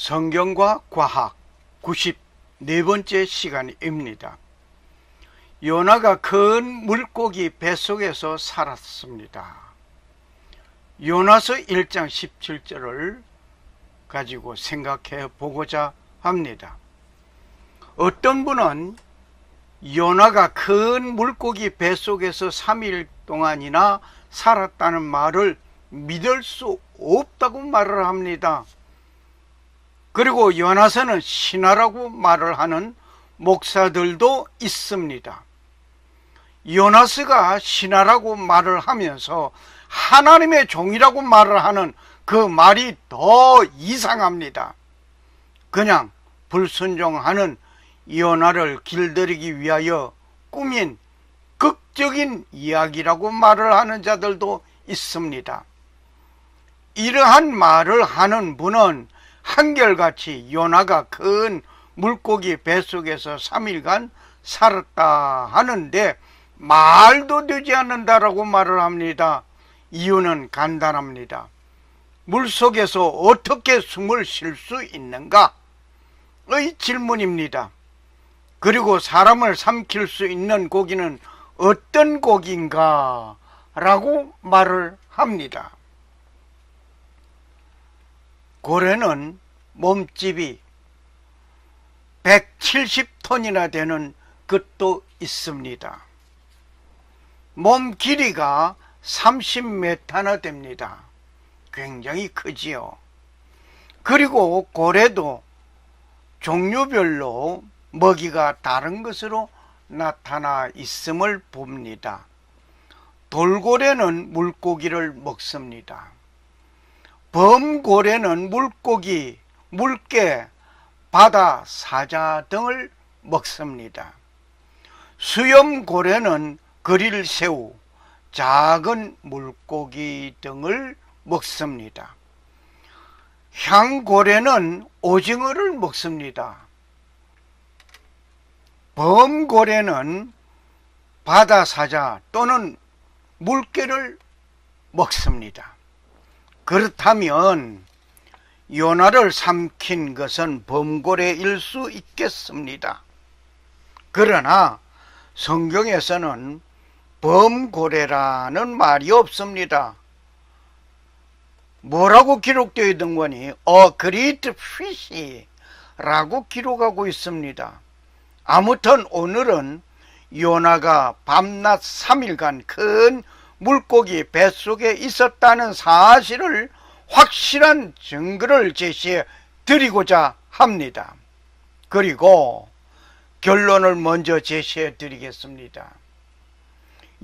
성경과 과학 94번째 시간입니다. 요나가 큰 물고기 뱃속에서 살았습니다. 요나서 1장 17절을 가지고 생각해 보고자 합니다. 어떤 분은 요나가 큰 물고기 뱃속에서 3일 동안이나 살았다는 말을 믿을 수 없다고 말을 합니다. 그리고 요나서는 신화라고 말을 하는 목사들도 있습니다. 요나서가 신화라고 말을 하면서 하나님의 종이라고 말을 하는 그 말이 더 이상합니다. 그냥 불순종하는 요나를 길들이기 위하여 꾸민 극적인 이야기라고 말을 하는 자들도 있습니다. 이러한 말을 하는 분은 한결같이 요나가 큰 물고기 뱃속에서 3일간 살았다 하는데 말도 되지 않는다라고 말을 합니다. 이유는 간단합니다. 물속에서 어떻게 숨을 쉴 수 있는가의 질문입니다. 그리고 사람을 삼킬 수 있는 고기는 어떤 고기인가 라고 말을 합니다. 고래는 몸집이 170톤이나 되는 것도 있습니다. 몸 길이가 30m나 됩니다. 굉장히 크지요. 그리고 고래도 종류별로 먹이가 다른 것으로 나타나 있음을 봅니다. 돌고래는 물고기를 먹습니다. 범고래는 물고기, 물개, 바다 사자 등을 먹습니다. 수염고래는 그릴새우, 작은 물고기 등을 먹습니다. 향고래는 오징어를 먹습니다. 범고래는 바다사자 또는 물개를 먹습니다. 그렇다면 요나를 삼킨 것은 범고래일 수 있겠습니다. 그러나 성경에서는 범고래라는 말이 없습니다. 뭐라고 기록되어 있던 거니? A great fish 라고 기록하고 있습니다. 아무튼 오늘은 요나가 밤낮 3일간 큰 물고기 뱃속에 있었다는 사실을 확실한 증거를 제시해 드리고자 합니다. 그리고 결론을 먼저 제시해 드리겠습니다.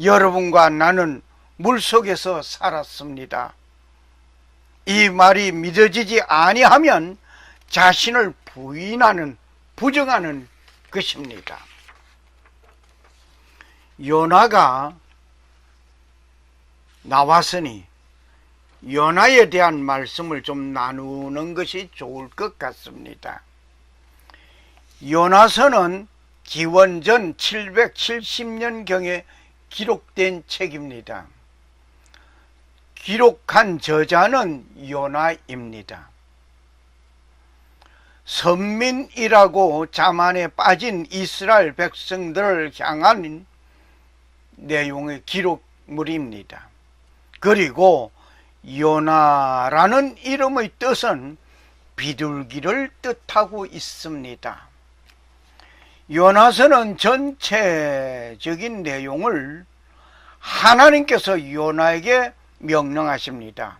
여러분과 나는 물속에서 살았습니다. 이 말이 믿어지지 아니하면 자신을 부정하는 것입니다. 요나가 나왔으니 요나에 대한 말씀을 좀 나누는 것이 좋을 것 같습니다. 요나서는 기원전 770년경에 기록된 책입니다. 기록한 저자는 요나입니다. 선민이라고 자만에 빠진 이스라엘 백성들을 향한 내용의 기록물입니다. 그리고 요나라는 이름의 뜻은 비둘기를 뜻하고 있습니다. 요나서는 전체적인 내용을 하나님께서 요나에게 명령하십니다.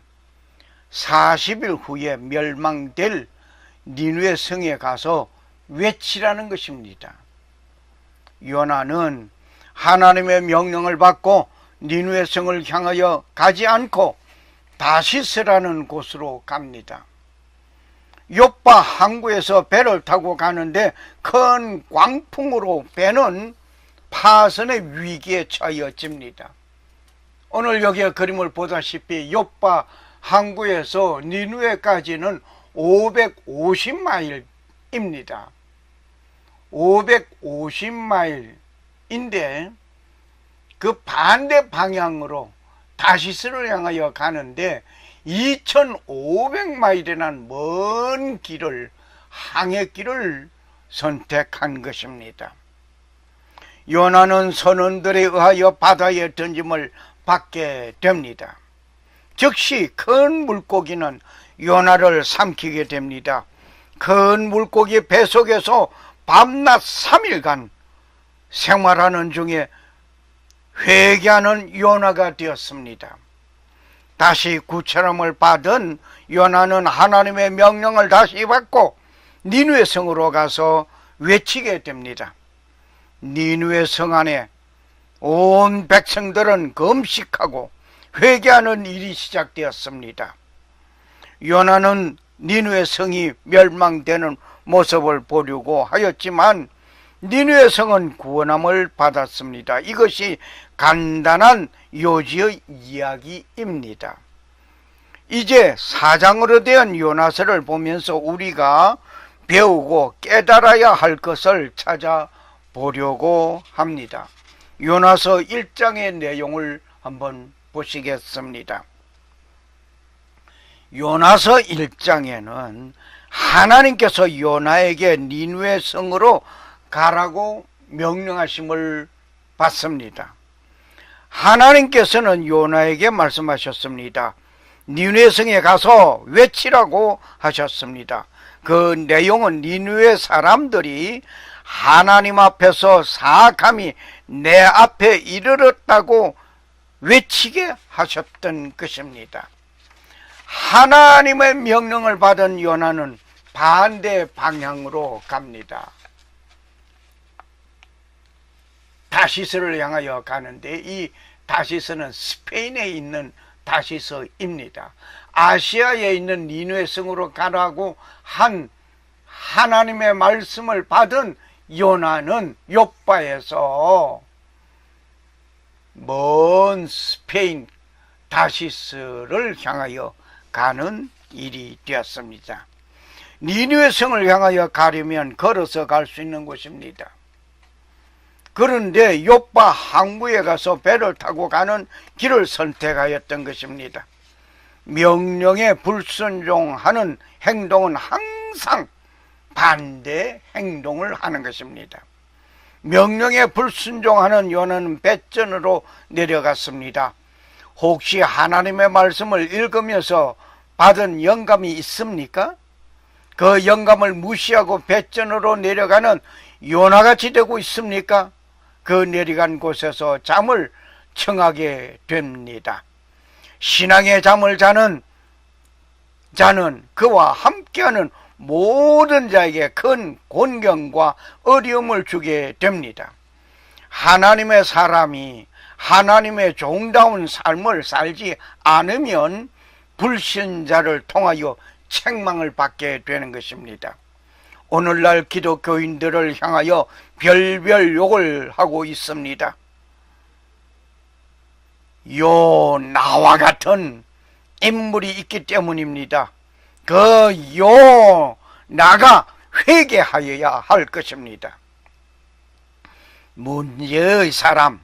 40일 후에 멸망될 니느웨 성에 가서 외치라는 것입니다. 요나는 하나님의 명령을 받고 니느웨 성을 향하여 가지 않고 다시스라는 곳으로 갑니다. 욥바 항구에서 배를 타고 가는데 큰 광풍으로 배는 파선의 위기에 처해집니다. 오늘 여기에 그림을 보다시피 욥바 항구에서 니느웨까지는 550마일입니다. 550마일인데 그 반대 방향으로 다시스를 향하여 가는데 2500마일이라는 먼 길을, 항해길을 선택한 것입니다. 요나는 선원들에 의하여 바다에 던짐을 받게 됩니다. 즉시 큰 물고기는 요나를 삼키게 됩니다. 큰 물고기 뱃속에서 밤낮 3일간 생활하는 중에 회개하는 요나가 되었습니다. 다시 구처럼을 받은 요나는 하나님의 명령을 다시 받고 니느웨 성으로 가서 외치게 됩니다. 니느웨 성 안에 온 백성들은 금식하고 회개하는 일이 시작되었습니다. 요나는 니느웨 성이 멸망되는 모습을 보려고 하였지만 니느웨 성은 구원함을 받았습니다. 이것이 간단한 요지의 이야기입니다. 이제 사장으로 된 요나서를 보면서 우리가 배우고 깨달아야 할 것을 찾아보려고 합니다. 요나서 1장의 내용을 한번 보시겠습니다. 요나서 1장에는 하나님께서 요나에게 니느웨 성으로 가라고 명령하심을 받습니다. 하나님께서는 요나에게 말씀하셨습니다. 니느웨 성에 가서 외치라고 하셨습니다. 그 내용은 니느웨 사람들이 하나님 앞에서 사악함이 내 앞에 이르렀다고 외치게 하셨던 것입니다. 하나님의 명령을 받은 요나는 반대 방향으로 갑니다. 다시스를 향하여 가는데, 이 다시스는 스페인에 있는 다시스입니다. 아시아에 있는 니느웨 성으로 가라고 한 하나님의 말씀을 받은 요나는 요빠에서 먼 스페인 다시스를 향하여 가는 일이 되었습니다. 니느웨 성을 향하여 가려면 걸어서 갈 수 있는 곳입니다. 그런데 요빠 항구에 가서 배를 타고 가는 길을 선택하였던 것입니다. 명령에 불순종하는 행동은 항상 반대 행동을 하는 것입니다. 명령에 불순종하는 요나는 뱃전으로 내려갔습니다. 혹시 하나님의 말씀을 읽으면서 받은 영감이 있습니까? 그 영감을 무시하고 뱃전으로 내려가는 요나같이 되고 있습니까? 그 내려간 곳에서 잠을 청하게 됩니다. 신앙의 잠을 자는 자는 그와 함께하는 모든 자에게 큰 곤경과 어려움을 주게 됩니다. 하나님의 사람이 하나님의 종다운 삶을 살지 않으면 불신자를 통하여 책망을 받게 되는 것입니다. 오늘날 기독교인들을 향하여 별별 욕을 하고 있습니다. 요나와 같은 인물이 있기 때문입니다. 그 요나가 회개하여야 할 것입니다. 문제의 사람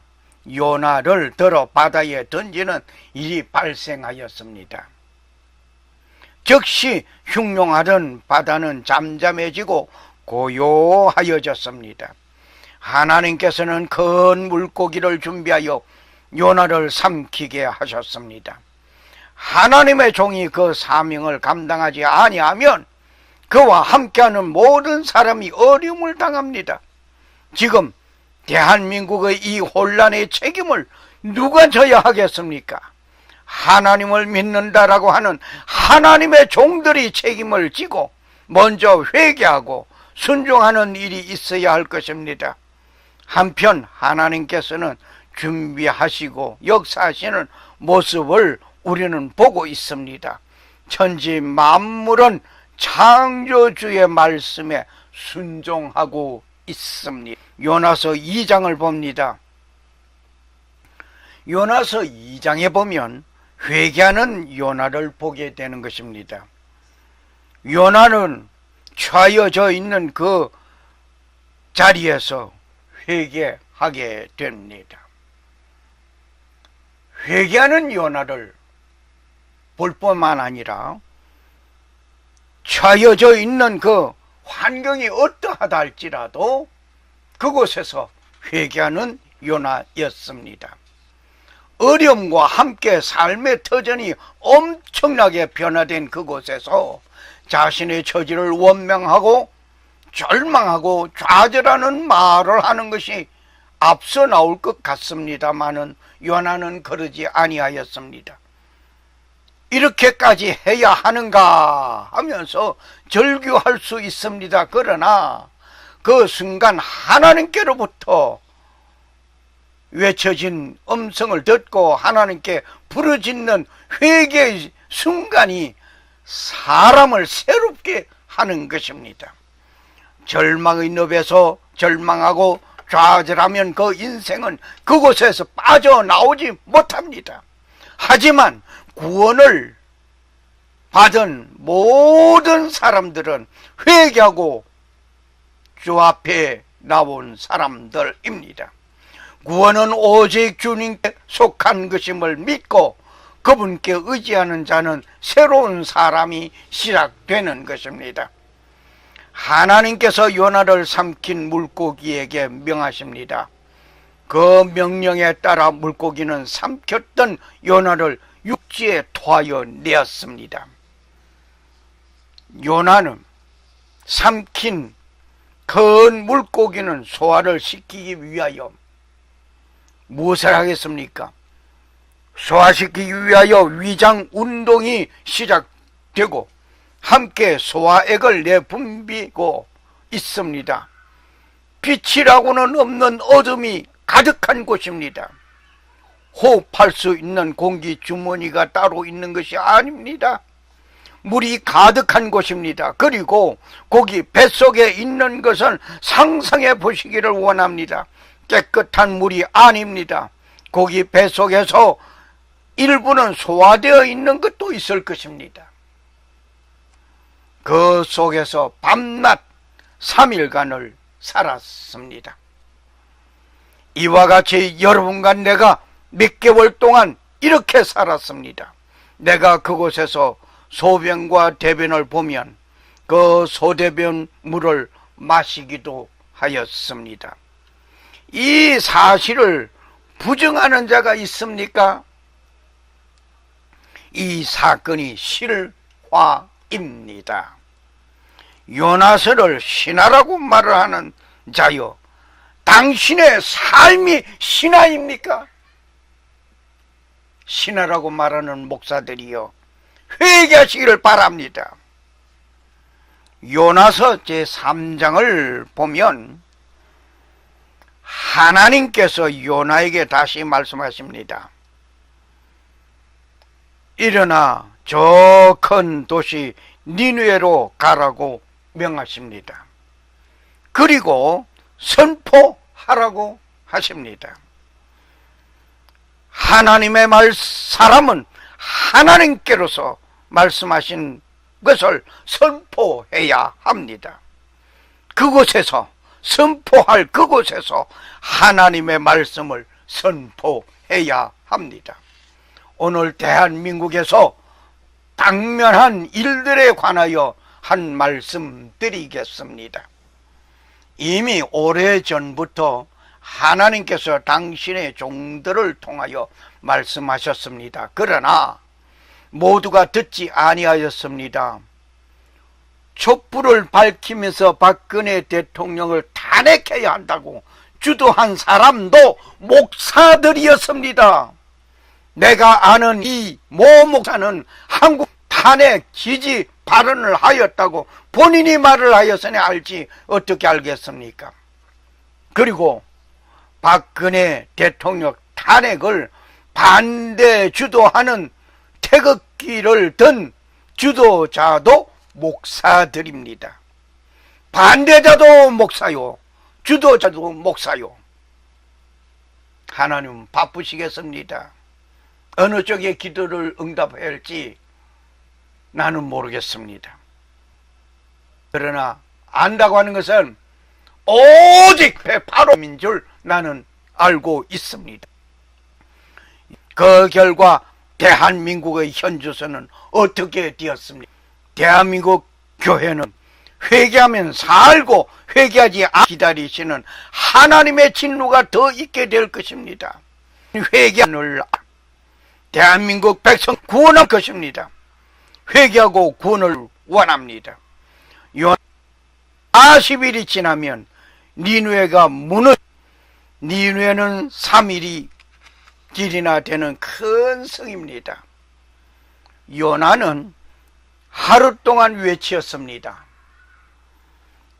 요나를 들어 바다에 던지는 일이 발생하였습니다. 즉시 흉룡하던 바다는 잠잠해지고 고요하여졌습니다. 하나님께서는 큰 물고기를 준비하여 요나를 삼키게 하셨습니다. 하나님의 종이 그 사명을 감당하지 아니하면 그와 함께하는 모든 사람이 어려움을 당합니다. 지금 대한민국의 이 혼란의 책임을 누가 져야 하겠습니까? 하나님을 믿는다라고 하는 하나님의 종들이 책임을 지고 먼저 회개하고 순종하는 일이 있어야 할 것입니다. 한편 하나님께서는 준비하시고 역사하시는 모습을 우리는 보고 있습니다. 천지 만물은 창조주의 말씀에 순종하고 있습니다. 요나서 2장을 봅니다. 요나서 2장에 보면 회개하는 요나를 보게 되는 것입니다. 요나는 처해져 있는 그 자리에서 회개하게 됩니다. 회개하는 요나를 볼 뿐만 아니라 처해져 있는 그 환경이 어떠하다 할지라도 그곳에서 회개하는 요나였습니다. 어려움과 함께 삶의 터전이 엄청나게 변화된 그곳에서 자신의 처지를 원망하고 절망하고 좌절하는 말을 하는 것이 앞서 나올 것 같습니다마는 요나는 그러지 아니하였습니다. 이렇게까지 해야 하는가 하면서 절규할 수 있습니다. 그러나 그 순간 하나님께로부터 외쳐진 음성을 듣고 하나님께 부르짖는 회개의 순간이 사람을 새롭게 하는 것입니다. 절망의 늪에서 절망하고 좌절하면 그 인생은 그곳에서 빠져나오지 못합니다. 하지만 구원을 받은 모든 사람들은 회개하고 주 앞에 나온 사람들입니다. 구원은 오직 주님께 속한 것임을 믿고 그분께 의지하는 자는 새로운 사람이 시작되는 것입니다. 하나님께서 요나를 삼킨 물고기에게 명하십니다. 그 명령에 따라 물고기는 삼켰던 요나를 육지에 토하여 내었습니다. 요나는 삼킨 큰 물고기는 소화를 시키기 위하여 무엇을 하겠습니까? 소화시키기 위하여 위장 운동이 시작되고 함께 소화액을 내분비고 있습니다. 빛이라고는 없는 어둠이 가득한 곳입니다. 호흡할 수 있는 공기 주머니가 따로 있는 것이 아닙니다. 물이 가득한 곳입니다. 그리고 거기 뱃속에 있는 것은 상상해 보시기를 원합니다. 깨끗한 물이 아닙니다. 거기 뱃속에서 일부는 소화되어 있는 것도 있을 것입니다. 그 속에서 밤낮 3일간을 살았습니다. 이와 같이 여러분과 내가 몇 개월 동안 이렇게 살았습니다. 내가 그곳에서 소변과 대변을 보면 그 소대변 물을 마시기도 하였습니다. 이 사실을 부정하는 자가 있습니까? 이 사건이 실화입니다. 요나서를 신하라고 말을 하는 자여, 당신의 삶이 신하입니까? 신하라고 말하는 목사들이여, 회개하시기를 바랍니다. 요나서 제3장을 보면 하나님께서 요나에게 다시 말씀하십니다. 일어나 저 큰 도시 니느웨로 가라고 명하십니다. 그리고 선포하라고 하십니다. 하나님의 사람은 하나님께로서 말씀하신 것을 선포해야 합니다. 그곳에서 선포할 그곳에서 하나님의 말씀을 선포해야 합니다. 오늘 대한민국에서 당면한 일들에 관하여 한 말씀 드리겠습니다. 이미 오래전부터 하나님께서 당신의 종들을 통하여 말씀하셨습니다. 그러나 모두가 듣지 아니하였습니다. 촛불을 밝히면서 박근혜 대통령을 탄핵해야 한다고 주도한 사람도 목사들이었습니다. 내가 아는 이 모 목사는 한국 탄핵 지지 발언을 하였다고 본인이 말을 하였으니 알지 어떻게 알겠습니까? 그리고 박근혜 대통령 탄핵을 반대 주도하는 태극기를 든 주도자도 목사들입니다. 반대자도 목사요, 주도자도 목사요. 하나님 바쁘시겠습니다. 어느 쪽에 기도를 응답해야 할지 나는 모르겠습니다. 그러나 안다고 하는 것은 오직 108호인 줄 나는 알고 있습니다. 그 결과 대한민국의 현주소는 어떻게 되었습니까? 대한민국 교회는 회개하면 살고 회개하지 않고 기다리시는 하나님의 진노가 더 있게 될 것입니다. 회개를 대한민국 백성 구원할 것입니다. 회개하고 구원을 원합니다. 40일이 지나면 니느웨가 니느웨는 3일이 길이나 되는 큰 성입니다. 요나는 하루 동안 외치었습니다.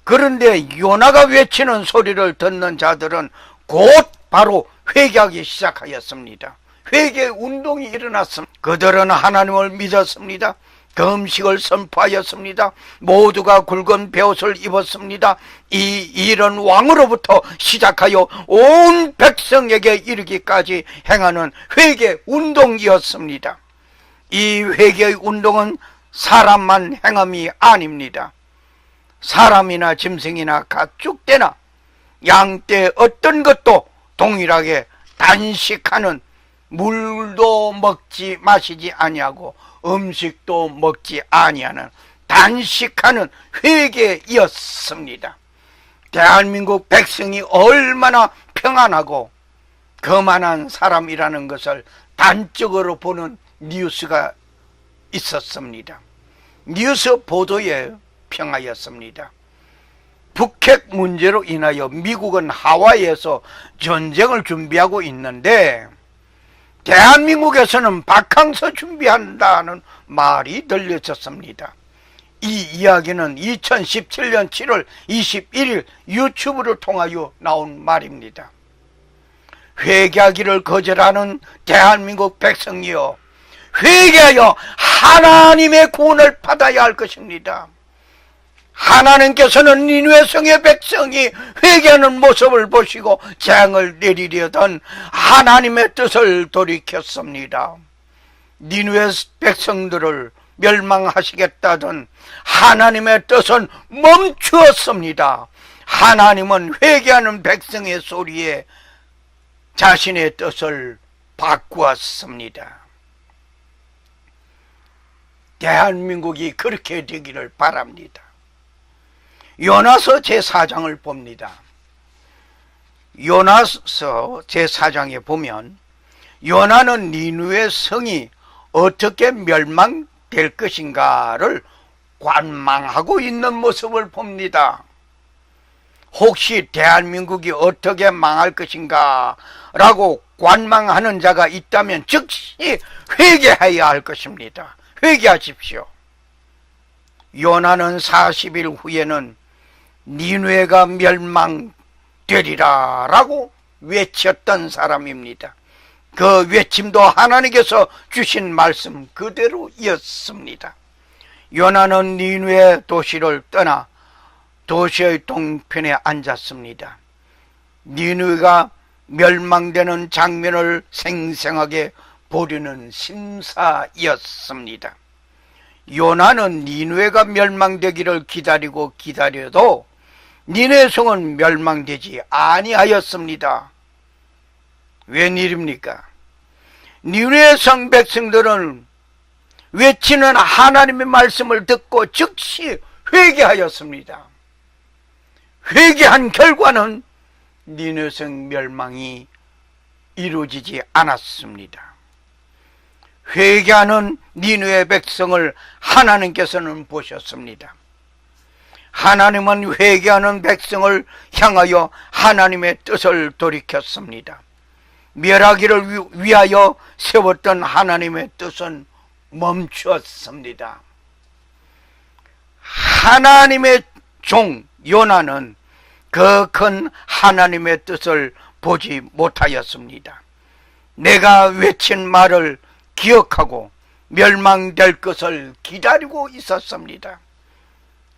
그런데 요나가 외치는 소리를 듣는 자들은 곧 바로 회개하기 시작하였습니다. 회개 운동이 일어났습니다. 그들은 하나님을 믿었습니다. 금식을 선포하였습니다. 모두가 굵은 베옷을 입었습니다. 이 일은 왕으로부터 시작하여 온 백성에게 이르기까지 행하는 회개 운동이었습니다. 이 회개의 운동은 사람만 행함이 아닙니다. 사람이나 짐승이나 가축대나 양떼 어떤 것도 동일하게 단식하는, 물도 먹지 마시지 아니하고 음식도 먹지 아니하는 단식하는 회개였습니다. 대한민국 백성이 얼마나 평안하고 거만한 사람이라는 것을 단적으로 보는 뉴스가 있었습니다. 뉴스 보도에 평하였습니다. 북핵 문제로 인하여 미국은 하와이에서 전쟁을 준비하고 있는데 대한민국에서는 바캉스 준비한다는 말이 들려졌습니다. 이 이야기는 2017년 7월 21일 유튜브를 통하여 나온 말입니다. 회개하기를 거절하는 대한민국 백성이여, 회개하여 하나님의 구원을 받아야 할 것입니다. 하나님께서는 니느웨 성의 백성이 회개하는 모습을 보시고 재앙을 내리려던 하나님의 뜻을 돌이켰습니다. 니느웨 백성들을 멸망하시겠다던 하나님의 뜻은 멈추었습니다. 하나님은 회개하는 백성의 소리에 자신의 뜻을 바꾸었습니다. 대한민국이 그렇게 되기를 바랍니다. 요나서 제4장을 봅니다. 요나서 제4장에 보면 요나는 니느웨 성이 어떻게 멸망될 것인가를 관망하고 있는 모습을 봅니다. 혹시 대한민국이 어떻게 망할 것인가 라고 관망하는 자가 있다면 즉시 회개해야 할 것입니다. 회개하십시오. 요나는 40일 후에는 니느웨가 멸망되리라 라고 외쳤던 사람입니다. 그 외침도 하나님께서 주신 말씀 그대로였습니다. 요나는 니느웨 도시를 떠나 도시의 동편에 앉았습니다. 니느웨가 멸망되는 장면을 생생하게 보려는 심사였습니다. 요나는 니느웨가 멸망되기를 기다려도 니느웨 성은 멸망되지 아니하였습니다. 웬일입니까? 니느웨 성 백성들은 외치는 하나님의 말씀을 듣고 즉시 회개하였습니다. 회개한 결과는 니느웨 성 멸망이 이루어지지 않았습니다. 회개하는 니느웨 백성을 하나님께서는 보셨습니다. 하나님은 회개하는 백성을 향하여 하나님의 뜻을 돌이켰습니다. 멸하기를 위하여 세웠던 하나님의 뜻은 멈추었습니다. 하나님의 종 요나는 그 큰 하나님의 뜻을 보지 못하였습니다. 내가 외친 말을 기억하고 멸망될 것을 기다리고 있었습니다.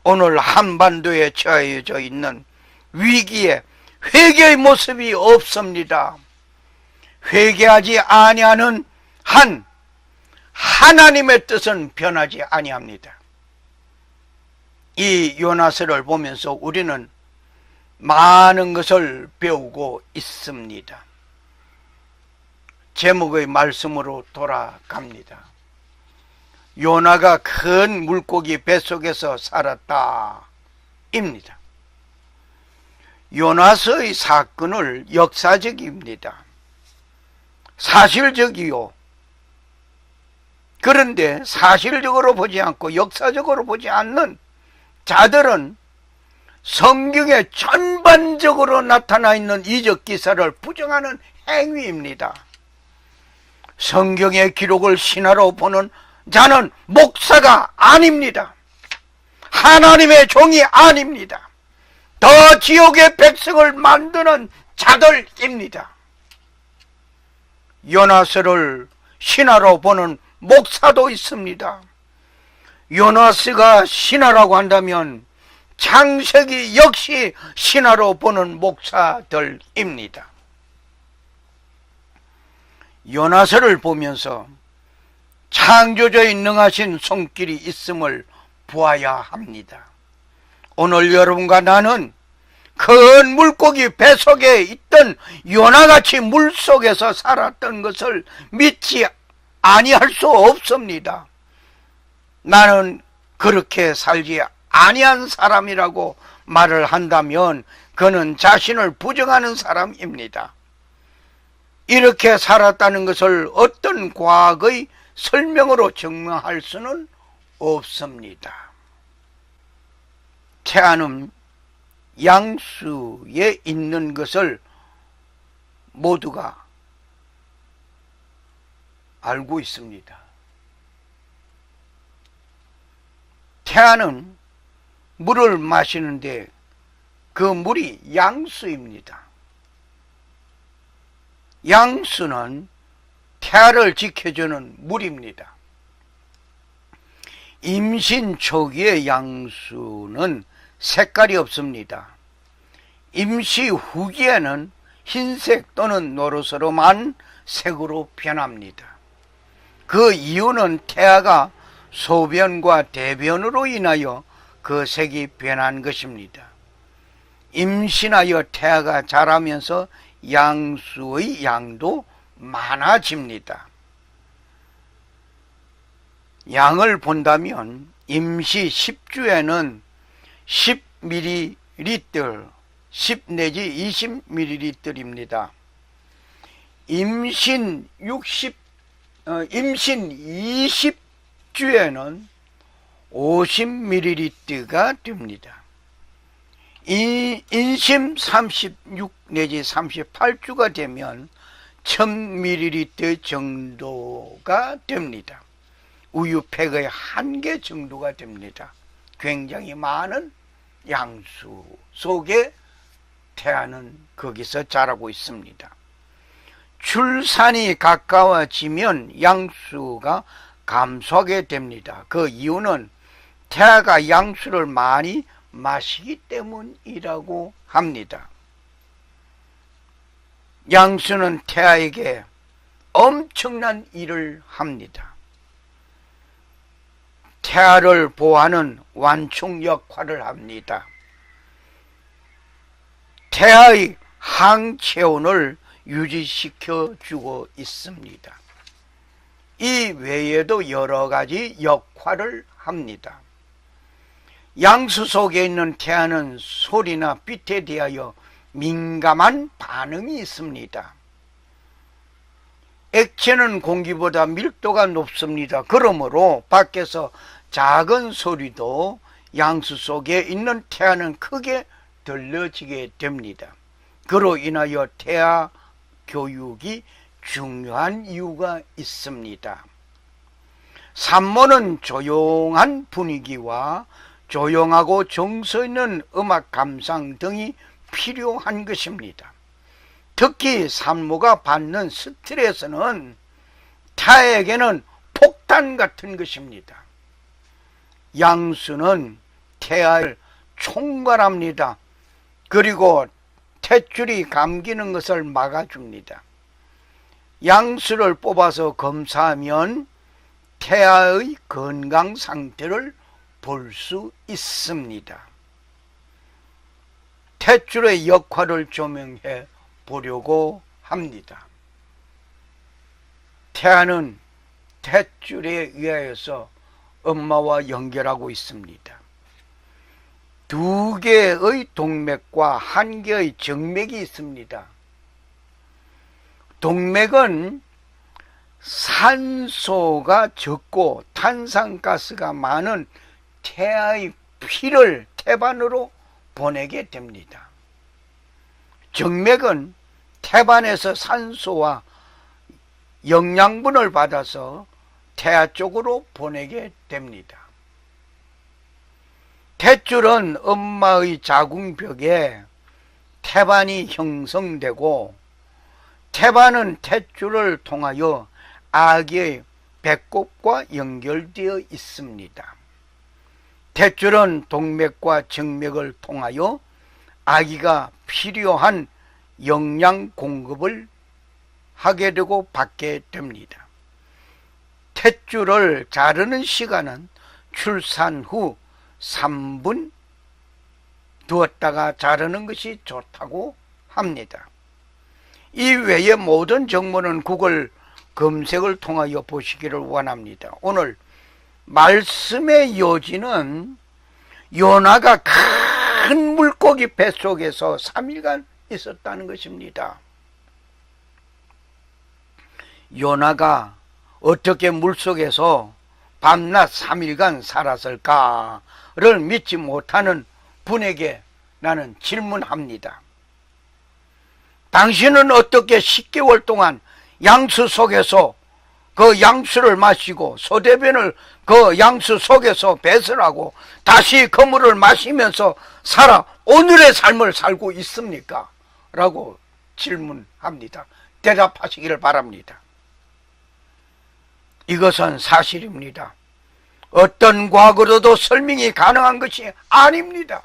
오늘 한반도에 처해져 있는 위기에 회개의 모습이 없습니다. 회개하지 아니하는 한 하나님의 뜻은 변하지 아니합니다. 이 요나서를 보면서 우리는 많은 것을 배우고 있습니다. 제목의 말씀으로 돌아갑니다. 요나가 큰 물고기 뱃속에서 살았다 입니다. 요나서의 사건을 역사적입니다. 사실적이요. 그런데 사실적으로 보지 않고 역사적으로 보지 않는 자들은 성경에 전반적으로 나타나 있는 이적 기사를 부정하는 행위입니다. 성경의 기록을 신화로 보는 자는 목사가 아닙니다. 하나님의 종이 아닙니다. 더 지옥의 백성을 만드는 자들입니다. 요나서를 신화로 보는 목사도 있습니다. 요나서가 신화라고 한다면 창세기 역시 신화로 보는 목사들입니다. 요나서를 보면서 창조주의 능하신 손길이 있음을 보아야 합니다. 오늘 여러분과 나는 큰 물고기 뱃속에 있던 요나같이 물속에서 살았던 것을 믿지 아니할 수 없습니다. 나는 그렇게 살지 아니한 사람이라고 말을 한다면 그는 자신을 부정하는 사람입니다. 이렇게 살았다는 것을 어떤 과학의 설명으로 증명할 수는 없습니다. 태아는 양수에 있는 것을 모두가 알고 있습니다. 태아는 물을 마시는데 그 물이 양수입니다. 양수는 태아를 지켜주는 물입니다. 임신 초기의 양수는 색깔이 없습니다. 임시 후기에는 흰색 또는 노릇스름한 색으로 변합니다. 그 이유는 태아가 소변과 대변으로 인하여 그 색이 변한 것입니다. 임신하여 태아가 자라면서 양수의 양도 많아집니다. 양을 본다면 임시 10주에는 10ml, 10 내지 20ml입니다. 임신 20주에는 50ml가 됩니다. 인심 36 내지 38주가 되면 1000ml 정도가 됩니다. 우유팩의 1개 정도가 됩니다. 굉장히 많은 양수 속에 태아는 거기서 자라고 있습니다. 출산이 가까워지면 양수가 감소하게 됩니다. 그 이유는 태아가 양수를 많이 마시기 때문이라고 합니다. 양수는 태아에게 엄청난 일을 합니다. 태아를 보호하는 완충 역할을 합니다. 태아의 항체온을 유지시켜 주고 있습니다. 이 외에도 여러 가지 역할을 합니다. 양수 속에 있는 태아는 소리나 빛에 대하여 민감한 반응이 있습니다. 액체는 공기보다 밀도가 높습니다. 그러므로 밖에서 작은 소리도 양수 속에 있는 태아는 크게 들려지게 됩니다. 그로 인하여 태아 교육이 중요한 이유가 있습니다. 산모는 조용한 분위기와 조용하고 정서 있는 음악 감상 등이 필요한 것입니다. 특히 산모가 받는 스트레스는 태아에게는 폭탄 같은 것입니다. 양수는 태아를 총괄합니다. 그리고 탯줄이 감기는 것을 막아줍니다. 양수를 뽑아서 검사하면 태아의 건강 상태를 볼 수 있습니다. 탯줄의 역할을 조명해 보려고 합니다. 태아는 탯줄에 의하여서 엄마와 연결하고 있습니다. 두 개의 동맥과 한 개의 정맥이 있습니다. 동맥은 산소가 적고 탄산가스가 많은 태아의 피를 태반으로 보내게 됩니다. 정맥은 태반에서 산소와 영양분을 받아서 태아 쪽으로 보내게 됩니다. 탯줄은 엄마의 자궁벽에 태반이 형성되고 태반은 탯줄을 통하여 아기의 배꼽과 연결되어 있습니다. 탯줄은 동맥과 정맥을 통하여 아기가 필요한 영양 공급을 하게 되고 받게 됩니다. 탯줄을 자르는 시간은 출산 후 3분 두었다가 자르는 것이 좋다고 합니다. 이 외의 모든 정보는 구글 검색을 통하여 보시기를 원합니다. 오늘 말씀의 요지는 요나가 큰 물고기 뱃속에서 3일간 있었다는 것입니다. 요나가 어떻게 물속에서 밤낮 3일간 살았을까를 믿지 못하는 분에게 나는 질문합니다. 당신은 어떻게 10개월 동안 양수 속에서 그 양수를 마시고 소대변을 그 양수 속에서 배설하고 다시 그 물을 마시면서 살아 오늘의 삶을 살고 있습니까? 라고 질문합니다. 대답하시기를 바랍니다. 이것은 사실입니다. 어떤 과거로도 설명이 가능한 것이 아닙니다.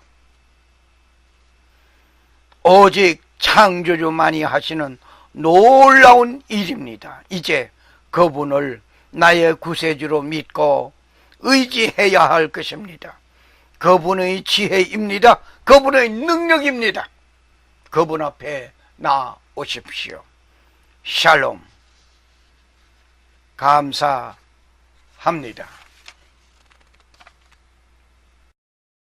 오직 창조주만이 하시는 놀라운 일입니다. 이제 그분을 나의 구세주로 믿고 의지해야 할 것입니다. 그분의 지혜입니다. 그분의 능력입니다. 그분 앞에 나오십시오. 샬롬. 감사합니다.